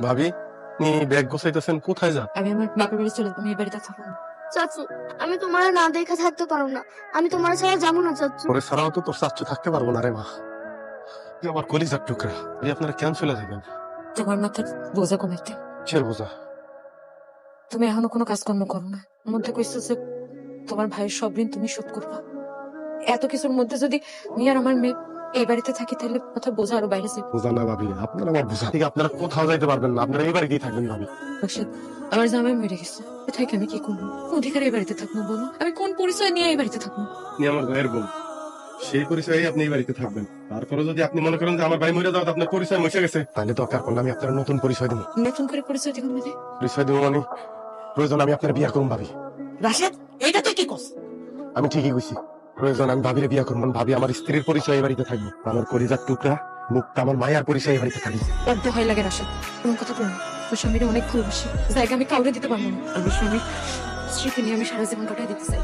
ভাবি, আপনি ব্যাগ গোছাইতেছেন, কোথায় যান? আমি আমার বাপের বাড়ি চলে যাবো, আমি এই বাড়িতে থাকবো না। চাচু, আমি তোমার না দেখা থাকতে পারবো না। আমি তোমার ছাড়া যাবো না চাচু। ওরে ছাড়াও তো তোর চাচ্চু থাকতে পারবো না রে মা। তুই আমার কলিজার টুকরা, এই আপনারা কেন চলে যাবেন? তোমার মাথার বোঝা কমাইতে। কিসের বোঝা? তুমি এখনো কোনো কাজকর্ম করো না, মধ্যে কইছো যে তোমার ভাইয়ের সব ঋণ তুমি শোধ করবা। এত কিছুর মধ্যে যদি আমি আর আমার মেয়ে এই বাড়িতে থাকি, তাহলে কথা বোঝা আরো বাইরে যাবে। বোঝা না ভাবি, আপনারা আমার বোঝা থেকে আপনারা কোথাও যাইতে পারবেন না, আপনারা এই বাড়িতেই থাকবেন ভাবি। রাশেদ, আমার জামাই মরে গেছে, কোথায় আমি কি করবো? অধিকার এই বাড়িতে থাকবো বলো? আমি কোন পরিচয় নিয়ে এই বাড়িতে থাকবো? আপনি আমার ভাইয়ের বোন, সেই পরিচয়ে আপনি এই বাড়িতে থাকবেন। তারপরে যদি আপনি মনে করেন যে আমার ভাই মরে যাওয়া আপনার পরিচয় মুছে গেছে, তাহলে দরকার পড়লে আমি আপনার নতুন পরিচয় দেবো। নতুন করে পরিচয় দিব মানে? পরিচয় দেবো মানে প্রয়োজন আমি আপনার বিয়া করুন ভাবি। রাশেদ, এইটা তুই কি করছ? আমি ঠিকই কইছি, প্রয়োজন আমি ভাবিরে বিয়া করবো। ভাবি আমার স্ত্রীর পরিচয় এই বাড়িতে থাকবো, আমার কলিজার টুকরা মুখটা আমার মায়ের পরিচয় এই বাড়িতে থাকবে। বড্ড ভয় লাগে রাশেদ, কোন কথা বলো না। ওর স্বামীর অনেক ভালোবাসি, জায়গা আমি কাউরে দিতে পারবো না। আমি স্বামীর স্ত্রীকে নিয়ে আমি সারা জীবন কাটাই দিতে চাই।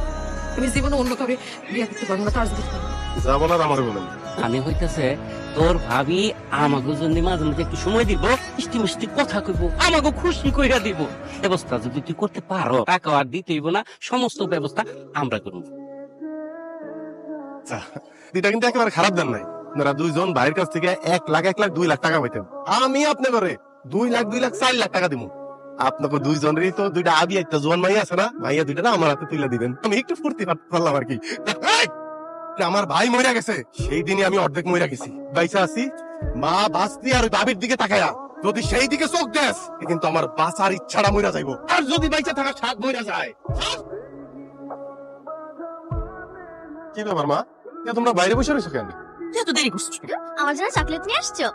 আমি জীবনে অন্য কাউরে বিয়ে করতে পারবো না, তার দিতে পারবো না। যা বলার আমার বলেন। আমি হইতেছে তোর ভাবি আমাকে জন্য মাঝে মাঝে একটু সময় দিব, মিষ্টি মিষ্টি কথা কইব, আমাকে খুশি কইরা দিব। ব্যবস্থা যদি তুই করতে পারো, টাকা আর দিতে হইব না, সমস্ত ব্যবস্থা আমরা করব। এটা কিন্তু একেবারে খারাপ দেন নাই। আপনারা দুইজন ভাইয়ের কাছ থেকে 1,00,000 টাকা পাইতেন, আমি আপনি করে 2,00,000 4,00,000 টাকা দিব। আপনাকে দুইজনেরই তো দুইটা আবি একটা জোয়ান মাইয়া আছে না, মাইয়া দুইটা না আমার হাতে তুলে দিবেন, আমি একটু ফুর্তি পারলাম আর কি। আমার ভাই মরে গেছে, সেই দিনই আমি অর্ধেক মরে গেছি, বাইসা আছি। মা বাঁচতি আর ওই বাবির দিকে তাকায়া যদি সেই দিকে চোখ দেস, কিন্তু আমার বাঁচার ইচ্ছাটা মইরা যাইব। আর যদি বাইচা থাকা স্বাদ মইরা যায়। কি ব্যাপার মা, তোমরা বাইরে বসে রয়েছো কেন? এত দেরি করছিস? আমার জন্য চকলেট নিয়ে আসছো?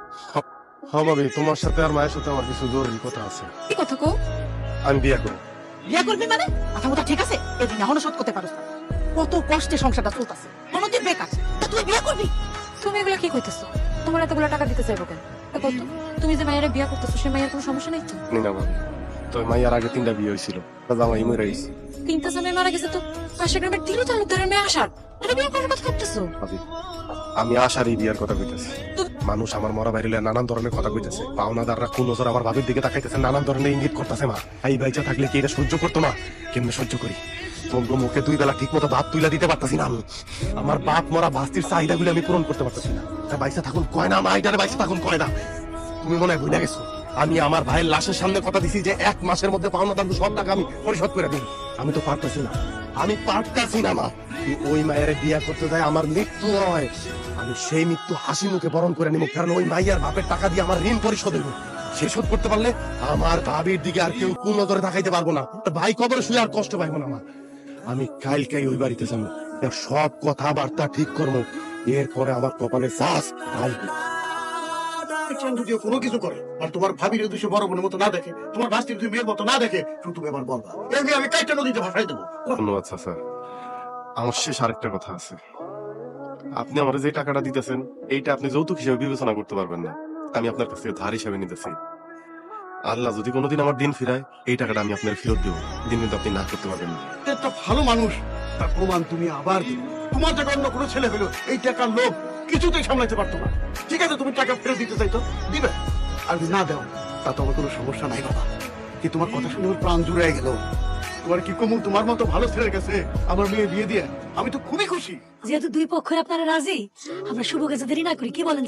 হ্যাঁ ভাবি, তোমার সাথে আর মায়ের সাথে আমার কিছু জরুরি কথা আছে। কি কথা কো? আমি বিয়ে করব। বিয়ে করবি মানে? মাথা মুথা ঠিক আছে? এদিন এখনো শোধ করতে পারছ না। কত কষ্টে সংসারটা চলতেছে, কোনদিন বেকার। তা তুই বিয়ে করবি? তুমি এগুলো কি কইতেছো? তোমার এতগুলো টাকা দিতে চাইবো কেন? দেখো তো, তুমি যে মায়ের বিয়ে করতেছো, সে মায়ের কোনো সমস্যা নেই তো? না ভাবি, তো মাইয়ার আগে 3টা বিয়ে হয়েছিল, জামাই মরে গেছে। 3টা জামাই মারা গেছে, তো পাশে গ্রামের 3 তালুকদারের মেয়ে আসার এটা বিয়ে করার কথা ভাবতেছো? ভাবি, আমি আশারই বিয়ার কথা কইতেছি। মানুষ আমার মরা বাইরে নানান ধরনের কথা কইতেছে, পাওনাদাররা কোন নজর আমার ভাবির দিকে তাকাইতেছে, নানান ধরনের ইঙ্গিত করতেছে। মা এই বাইচা থাকলে কি এটা সহ্য করতো না? কেমনে সহ্য করি? তোমার মুখে 2 বেলা ঠিক মতো ভাত তুইলা দিতে পারতাছি না আমি। আমার বাপ মরা বাস্তির চাহিদাগুলো আমি পূরণ করতে পারতাছি না। বাইচা থাকুন কয় না, মা এটারে বাইচা থাকুন কয় না। তুমি মনে হয় ভুলে গেছো, আমি আমার ভাইয়ের লাশের সামনে কথা দিছি যে 1 মাসের মধ্যে পাওনাদার সব টাকা আমি পরিশোধ করে দিই। আমি তো পারতাছি না, আমি পারতাছি না মা। ওই মায়ের বিয়া করতে যায় আমার মৃত্যু হয়, আমি সেই মৃত্যু হাসি মুখে বরণ করে নিব, কারণ ওই মাইয়ার বাপের টাকা দিয়ে আমার ঋণ পরিশোধ হইব। সে শোধ করতে পারলে আমার ভাবির দিকে আর কেউ কোন নজরে তাকাইতে পারবো না, ভাই কবরে শুয়ে আর কষ্ট পাইবো না মা। আমি কালকেই ওই বাড়িতে যাবো, সব কথাবার্তা ঠিক করবো, এরপরে আমার কপালে শ্বাস ঢালবে। যদি কোনো কিছু করে আর তোমার ভাবির উদ্দেশ্য বড় বোনের মতো না দেখে, তোমার ভাস্তির দুই মেয়ের মতো না দেখে, শুধু তুমি এবার বলবা, এমনি আমি কাইটা নদীতে ভাসাই দেবো। ধন্যবাদ চাচা। আমার শেষ আরেকটা কথা আছে, আপনি আমার যে টাকাটা দিতেছেন, এইটা আপনি যৌতুক হিসেবে বিবেচনা করতে পারবেন না, আমি আপনার কাছ থেকে ধার হিসেবে নিতেছি। আল্লাহ যদি কোনোদিন আমার দিন ফিরায়, এই টাকাটা আমি আপনার ফেরত দেবো, দিন কিন্তু আপনি না করতে পারবেন না। একটা ভালো মানুষ, তার প্রমাণ তুমি আবার দিবে। তোমার টাকা অন্য কোনো ছেলে হলো এই টাকার লোভ কিছুতেই সামলাইতে পারতো না। ঠিক আছে, তুমি টাকা ফেরত দিতে চাইতো, দিবে। আর যদি না দাও, তা তো আমার কোনো সমস্যা নাই বাবা। কি তোমার কথা শুনে ওর প্রাণ জুড়ে গেল। তোমার কি কমু, তোমার মতো ভালো ছেলের কাছে আমার মেয়ে বিয়ে দিয়ে আমি তো খুবই খুশি। যেহেতু দুই পক্ষের আপনারা রাজি, আমরা শুরু কাছে দেরি না করি, কি বলেন?